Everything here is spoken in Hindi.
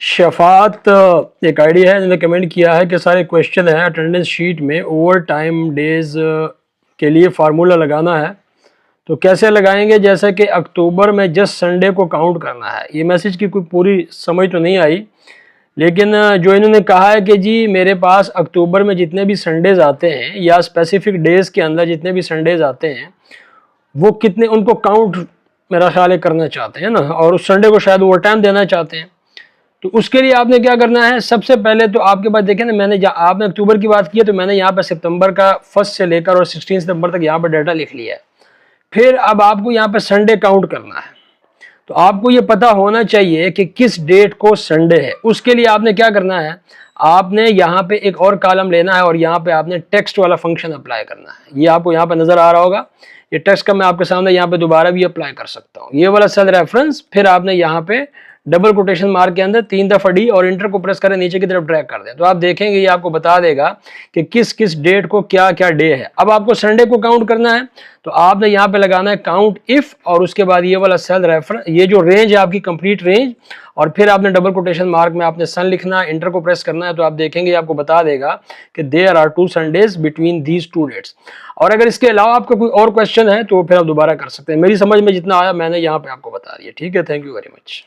शफात एक आइडिया है जिन्होंने कमेंट किया है कि सारे क्वेश्चन है अटेंडेंस शीट में ओवर टाइम डेज के लिए फार्मूला लगाना है, तो कैसे लगाएंगे। जैसे कि अक्टूबर में जस्ट संडे को काउंट करना है। ये मैसेज की कोई पूरी समझ तो नहीं आई, लेकिन जो इन्होंने कहा है कि जी मेरे पास अक्टूबर में जितने भी संडेज आते हैं या स्पेसिफिक डेज के अंदर जितने भी संडेज आते हैं वो कितने, उनको काउंट मेरा ख्याल है करना चाहते हैं ना, और उस संडे को शायद ओवर टाइम देना चाहते हैं। तो उसके लिए आपने क्या करना है, सबसे पहले तो आपके पास देखें ना, मैंने आपने अक्टूबर की बात की है तो मैंने यहाँ पे सितंबर का 1 से लेकर और 16 सितंबर तक यहाँ पर डाटा लिख लिया है। फिर अब आपको यहाँ पे संडे काउंट करना है, तो आपको ये पता होना चाहिए कि किस डेट को संडे है। उसके लिए आपने क्या करना है, आपने यहाँ पे एक और कॉलम लेना है और यहाँ पे आपने टेक्स्ट वाला फंक्शन अप्लाई करना है। ये आपको यहाँ पे नजर आ रहा होगा, ये टेक्स्ट का मैं आपके सामने यहाँ पे दोबारा भी अप्लाई कर सकता हूँ। ये वाला सेल रेफरेंस, फिर आपने यहाँ पे डबल कोटेशन मार्क के अंदर 3 दफा डी और इंटर को प्रेस करें, नीचे की तरफ ड्रैग कर दें, तो आप देखेंगे ये आपको बता देगा कि किस किस डेट को क्या क्या डे है। अब आपको संडे को काउंट करना है, तो आपने यहाँ पे लगाना है काउंट इफ, और उसके बाद ये वाला सेल रेफरेंस, ये जो रेंज है आपकी कंप्लीट रेंज, और फिर आपने डबल कोटेशन मार्क में आपने सन लिखना है, इंटर को प्रेस करना है, तो आप देखेंगे आपको बता देगा कि there are 2 Sundays between these 2 dates. और अगर इसके अलावा आपका कोई और क्वेश्चन है तो फिर आप दोबारा कर सकते हैं। मेरी समझ में जितना आया मैंने यहाँ पे आपको बता दिया। ठीक है, थैंक यू वेरी मच।